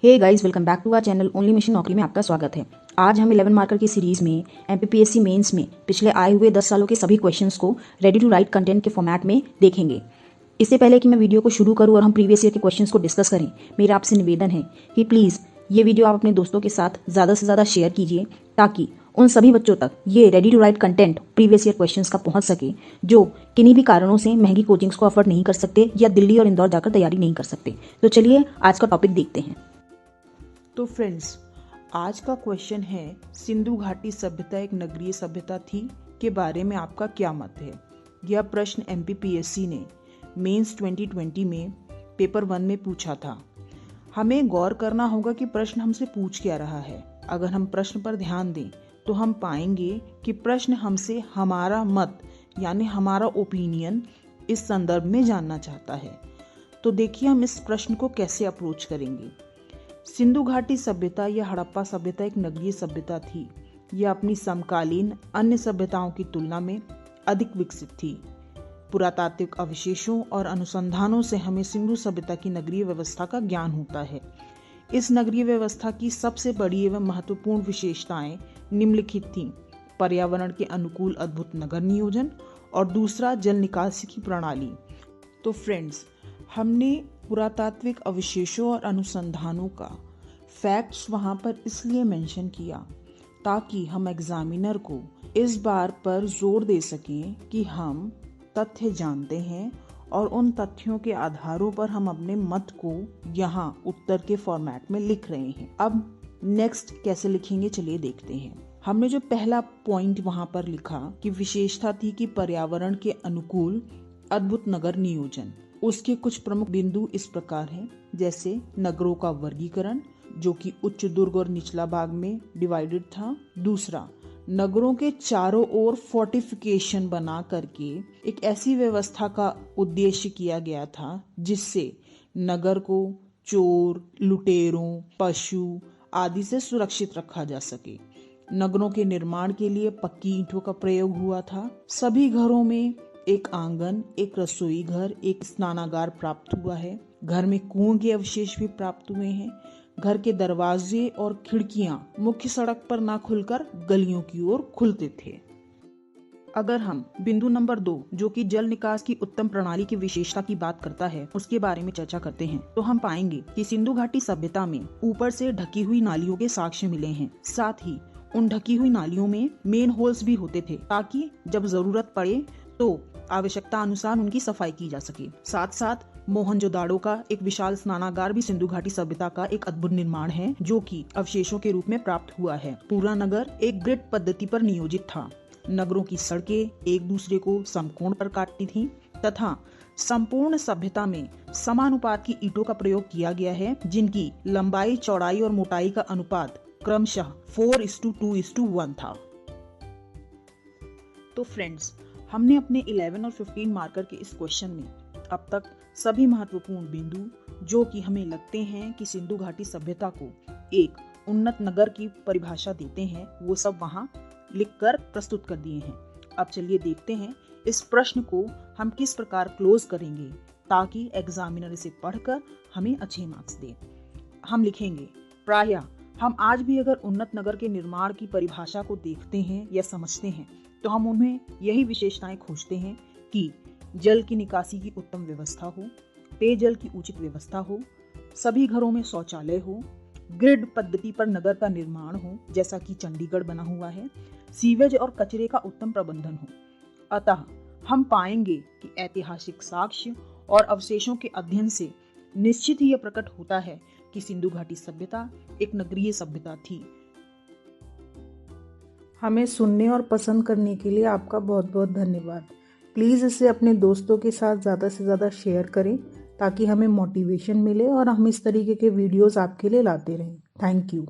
Hey guys, welcome back to our channel only mission Naukri में आपका स्वागत है। आज हम 11 मार्कर की सीरीज में एमपीपीएससी मेंस में पिछले आए हुए 10 सालों के सभी क्वेश्चंस को रेडी टू राइट कंटेंट के फॉर्मेट में देखेंगे। इससे पहले कि मैं वीडियो को शुरू करूं और हम प्रीवियस ईयर के क्वेश्चंस को डिस्कस करें, मेरा आपसे निवेदन है कि प्लीज़ ये वीडियो आप अपने दोस्तों के साथ ज़्यादा से ज़्यादा शेयर कीजिए ताकि उन सभी बच्चों तक ये ready to write content previous year questions का पहुंच सके जो किन्हीं भी कारणों से महंगी कोचिंग्स को अफोर्ड नहीं कर सकते या दिल्ली और इंदौर जाकर तैयारी नहीं कर सकते। तो चलिए आज का टॉपिक देखते हैं। तो फ्रेंड्स, आज का क्वेश्चन है सिंधु घाटी सभ्यता एक नगरीय सभ्यता थी के बारे में आपका क्या मत है। यह प्रश्न एमपीपीएससी ने मेंस 2020 में पेपर 1 में पूछा था। हमें गौर करना होगा कि प्रश्न हमसे पूछ क्या रहा है। अगर हम प्रश्न पर ध्यान दें तो हम पाएंगे कि प्रश्न हमसे हमारा मत यानी हमारा ओपिनियन इस संदर्भ में जानना चाहता है। तो देखिए हम इस प्रश्न को कैसे अप्रोच करेंगे। सिंधु घाटी सभ्यता या हड़प्पा सभ्यता एक नगरीय सभ्यता थी। यह अपनी समकालीन अन्य सभ्यताओं की तुलना में अधिक विकसित थी। पुरातात्विक अवशेषों और अनुसंधानों से हमें सिंधु सभ्यता की नगरीय व्यवस्था का ज्ञान होता है। इस नगरीय व्यवस्था की सबसे बड़ी एवं महत्वपूर्ण विशेषताएं निम्नलिखित थीं: पर्यावरण के अनुकूल अद्भुत नगर नियोजन और दूसरा जल निकासी की प्रणाली। तो फ्रेंड्स, हमने पुरातात्विक अवशेषों और अनुसंधानों का फैक्ट्स वहाँ पर इसलिए मेंशन किया ताकि हम एग्जामिनर को इस बार पर जोर दे सकें कि हम तथ्य जानते हैं और उन तथ्यों के आधारों पर हम अपने मत को यहाँ उत्तर के फॉर्मेट में लिख रहे हैं। अब नेक्स्ट कैसे लिखेंगे चलिए देखते हैं। हमने जो पहला पॉइंट वहाँ पर लिखा कि विशेषता थी कि पर्यावरण के अनुकूल अद्भुत नगर नियोजन। उसके कुछ प्रमुख बिंदु इस प्रकार हैं, जैसे नगरों का वर्गीकरण जो कि उच्च दुर्ग और निचला भाग में डिवाइडेड था। दूसरा, नगरों के चारों ओर फोर्टिफिकेशन बना करके एक ऐसी व्यवस्था का उद्देश्य किया गया था जिससे नगर को चोर, लुटेरों, पशु आदि से सुरक्षित रखा जा सके। नगरों के निर्माण के लिए पक्की ईंटों का प्रयोग हुआ था। सभी घरों में एक आंगन, एक रसोई घर, एक स्नानागार प्राप्त हुआ है। घर में कुओं के अवशेष भी प्राप्त हुए हैं। घर के दरवाजे और खिड़कियां मुख्य सड़क पर ना खुलकर गलियों की ओर खुलते थे। अगर हम बिंदु नंबर 2 जो कि जल निकास की उत्तम प्रणाली की विशेषता की बात करता है उसके बारे में चर्चा करते हैं तो हम पाएंगे कि सिंधु घाटी सभ्यता में ऊपर से ढकी हुई नालियों के साक्ष्य मिले हैं। साथ ही उन ढकी हुई नालियों में मेन होल्स भी होते थे ताकि जब जरूरत पड़े तो आवश्यकता अनुसार उनकी सफाई की जा सके। साथ साथ मोहनजोदाड़ो का एक विशाल स्नानागार भी सिंधु घाटी सभ्यता का एक अद्भुत निर्माण है जो कि अवशेषों के रूप में प्राप्त हुआ है। पूरा नगर एक ग्रिड पद्धति पर नियोजित था। नगरों की सड़कें एक दूसरे को समकोण पर काटती थीं तथा संपूर्ण सभ्यता में समानुपात की ईंटों का प्रयोग किया गया है जिनकी लंबाई, चौड़ाई और मोटाई का अनुपात क्रमशः 4:2:1 था। तो फ्रेंड्स, हमने अपने 11 और 15 मार्कर के इस क्वेश्चन में अब तक सभी महत्वपूर्ण बिंदु जो कि हमें लगते हैं कि सिंधु घाटी सभ्यता को एक उन्नत नगर की परिभाषा देते हैं वो सब वहां लिखकर प्रस्तुत कर दिए हैं। अब चलिए देखते हैं इस प्रश्न को हम किस प्रकार क्लोज करेंगे ताकि एग्जामिनर इसे पढ़कर हमें अच्छे मार्क्स दे। हम लिखेंगे, प्रायः हम आज भी अगर उन्नत नगर के निर्माण की परिभाषा को देखते हैं या समझते हैं तो हम उनमें यही विशेषताएं खोजते हैं कि जल की निकासी की उत्तम व्यवस्था हो, पेयजल की उचित व्यवस्था हो, सभी घरों में शौचालय हो, ग्रिड पद्धति पर नगर का निर्माण हो जैसा कि चंडीगढ़ बना हुआ है, सीवेज और कचरे का उत्तम प्रबंधन हो। अतः हम पाएंगे कि ऐतिहासिक साक्ष्य और अवशेषों के अध्ययन से निश्चित ही यह प्रकट होता है कि सिंधु घाटी सभ्यता एक नगरीय सभ्यता थी। हमें सुनने और पसंद करने के लिए आपका बहुत बहुत धन्यवाद। प्लीज़ इसे अपने दोस्तों के साथ ज़्यादा से ज़्यादा शेयर करें ताकि हमें मोटिवेशन मिले और हम इस तरीके के वीडियोस आपके लिए लाते रहें। Thank you.